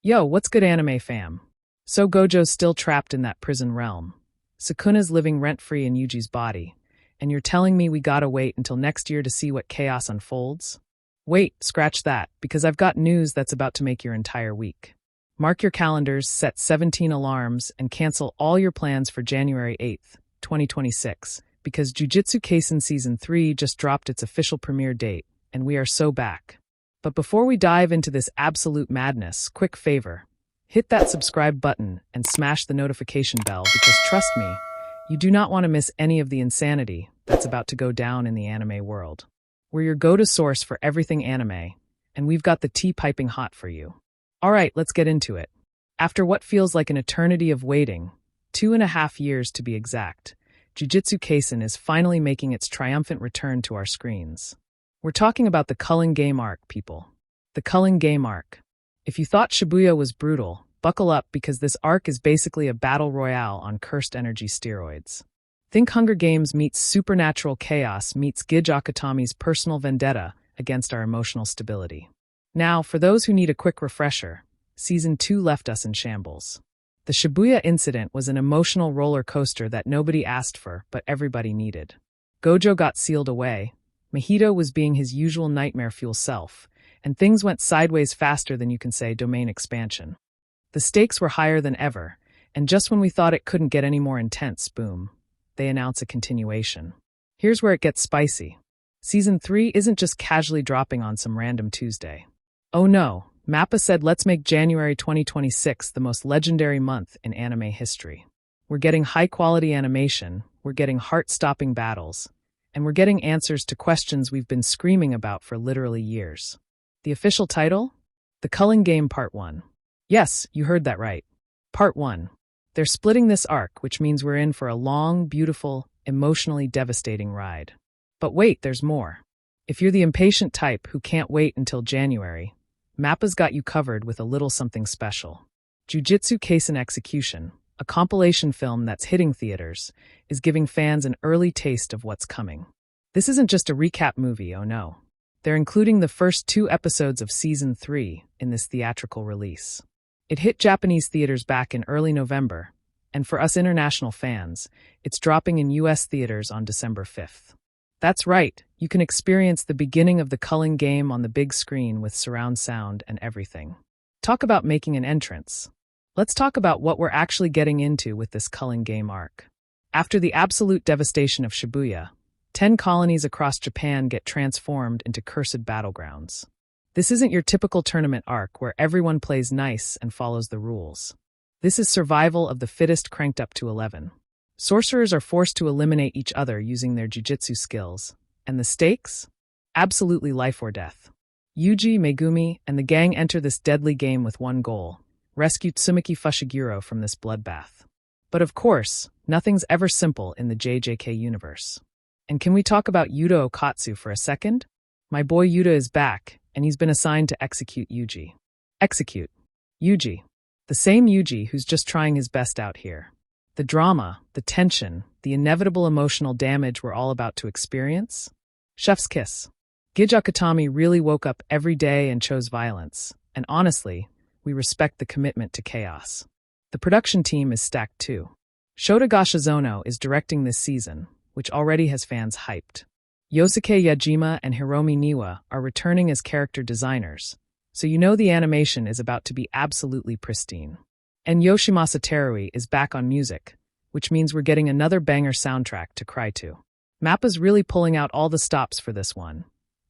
Yo, what's good anime fam? So Gojo's still trapped in that prison realm. Sukuna's living rent-free in Yuji's body. And you're telling me we gotta wait until next year to see what chaos unfolds? Wait, scratch that, because I've got news that's about to make your entire week. Mark your calendars, set 17 alarms, and cancel all your plans for January 8th, 2026, because Jujutsu Kaisen Season 3 just dropped its official premiere date, and we are so back. But before we dive into this absolute madness, quick favor. Hit that subscribe button and smash the notification bell because trust me, you do not want to miss any of the insanity that's about to go down in the anime world. We're your go-to source for everything anime, and we've got the tea piping hot for you. Alright, let's get into it. After what feels like an eternity of waiting, 2.5 years to be exact, Jujutsu Kaisen is finally making its triumphant return to our screens. We're talking about the Culling Game Arc, people. The Culling Game Arc. If you thought Shibuya was brutal, buckle up because this arc is basically a battle royale on cursed energy steroids. Think Hunger Games meets supernatural chaos meets Gege Akutami's personal vendetta against our emotional stability. Now, for those who need a quick refresher, Season 2 left us in shambles. The Shibuya incident was an emotional roller coaster that nobody asked for, but everybody needed. Gojo got sealed away. Mahito was being his usual nightmare fuel self, and things went sideways faster than you can say domain expansion. The stakes were higher than ever, and just when we thought it couldn't get any more intense, boom, they announce a continuation. Here's where it gets spicy. Season 3 isn't just casually dropping on some random Tuesday. Oh no, MAPPA said let's make January 2026 the most legendary month in anime history. We're getting high-quality animation, we're getting heart-stopping battles, and we're getting answers to questions we've been screaming about for literally years. The official title? The Culling Game Part 1. Yes, you heard that right. Part 1. They're splitting this arc, which means we're in for a long, beautiful, emotionally devastating ride. But wait, there's more. If you're the impatient type who can't wait until January, MAPPA's got you covered with a little something special. Jujutsu Kaisen Execution, a compilation film that's hitting theaters, is giving fans an early taste of what's coming. This isn't just a recap movie, oh no. They're including the first 2 episodes of Season 3 in this theatrical release. It hit Japanese theaters back in early November, and for us international fans, it's dropping in US theaters on December 5th. That's right, you can experience the beginning of the Culling Game on the big screen with surround sound and everything. Talk about making an entrance. Let's talk about what we're actually getting into with this Culling Game arc. After the absolute devastation of Shibuya, 10 colonies across Japan get transformed into cursed battlegrounds. This isn't your typical tournament arc where everyone plays nice and follows the rules. This is survival of the fittest cranked up to 11. Sorcerers are forced to eliminate each other using their jujutsu skills. And the stakes? Absolutely life or death. Yuji, Megumi, and the gang enter this deadly game with one goal: rescue Tsumaki Fushiguro from this bloodbath. But of course, nothing's ever simple in the JJK universe. And can we talk about Yuta Okatsu for a second? My boy Yuta is back, and he's been assigned to execute Yuji. Execute. Yuji. The same Yuji who's just trying his best out here. The drama, the tension, the inevitable emotional damage we're all about to experience? Chef's kiss. Gege Akutami really woke up every day and chose violence, and honestly, we respect the commitment to chaos. The production team is stacked too. Shota Gashizono is directing this season, which already has fans hyped. Yosuke Yajima and Hiromi Niwa are returning as character designers, so you know the animation is about to be absolutely pristine. And Yoshimasa Terui is back on music, which means we're getting another banger soundtrack to cry to. MAPPA's really pulling out all the stops for this one.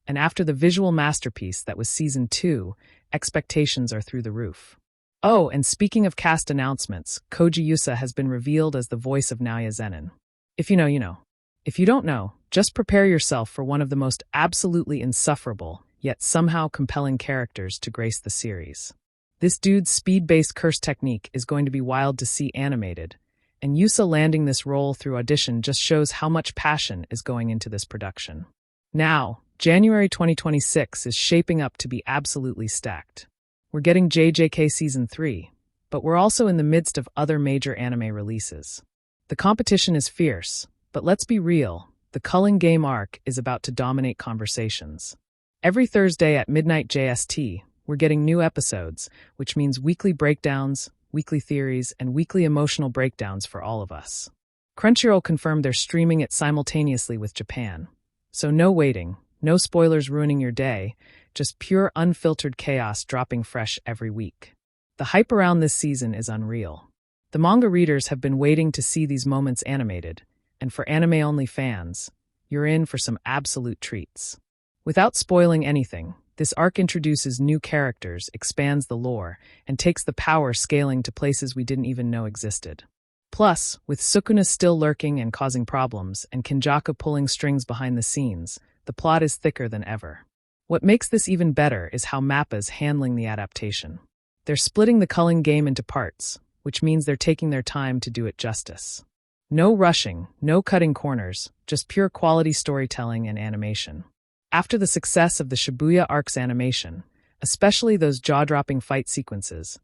And after the visual masterpiece that was Season 2, expectations are through the roof. Oh, and speaking of cast announcements, Koji Yusa has been revealed as the voice of Naoya Zenin. If you know, you know. If you don't know, just prepare yourself for one of the most absolutely insufferable, yet somehow compelling characters to grace the series. This dude's speed-based curse technique is going to be wild to see animated, and Yusa landing this role through audition just shows how much passion is going into this production. Now, January 2026 is shaping up to be absolutely stacked. We're getting JJK Season 3, but we're also in the midst of other major anime releases. The competition is fierce, but let's be real, the Culling Game arc is about to dominate conversations. Every Thursday at midnight JST, we're getting new episodes, which means weekly breakdowns, weekly theories, and weekly emotional breakdowns for all of us. Crunchyroll confirmed they're streaming it simultaneously with Japan. So no waiting, no spoilers ruining your day, just pure unfiltered chaos dropping fresh every week. The hype around this season is unreal. The manga readers have been waiting to see these moments animated, and for anime-only fans, you're in for some absolute treats. Without spoiling anything, this arc introduces new characters, expands the lore, and takes the power scaling to places we didn't even know existed. Plus, with Sukuna still lurking and causing problems, and Kinjaka pulling strings behind the scenes, the plot is thicker than ever. What makes this even better is how MAPPA's handling the adaptation. They're splitting the Culling game into parts, which means they're taking their time to do it justice. No rushing, no cutting corners, just pure quality storytelling and animation. After the success of the Shibuya arc's animation, especially those jaw-dropping fight sequences,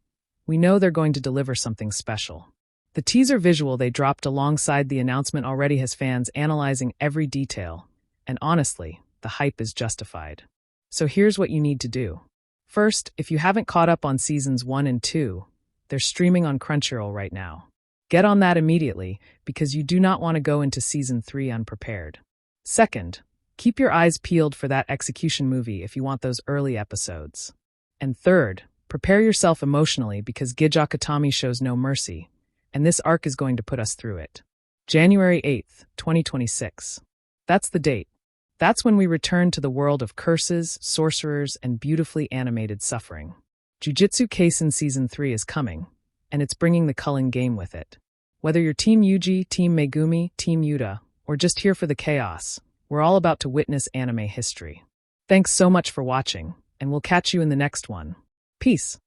we know they're going to deliver something special. The teaser visual they dropped alongside the announcement already has fans analyzing every detail, and honestly, the hype is justified. So here's what you need to do. First, if you haven't caught up on seasons 1 and 2, they're streaming on Crunchyroll right now. Get on that immediately, because you do not want to go into season 3 unprepared. Second, keep your eyes peeled for that execution movie if you want those early episodes. And third, prepare yourself emotionally because Gege Akutami shows no mercy, and this arc is going to put us through it. January 8th, 2026. That's the date. That's when we return to the world of curses, sorcerers, and beautifully animated suffering. Jujutsu Kaisen Season 3 is coming, and it's bringing the Culling game with it. Whether you're Team Yuji, Team Megumi, Team Yuta, or just here for the chaos, we're all about to witness anime history. Thanks so much for watching, and we'll catch you in the next one. Peace.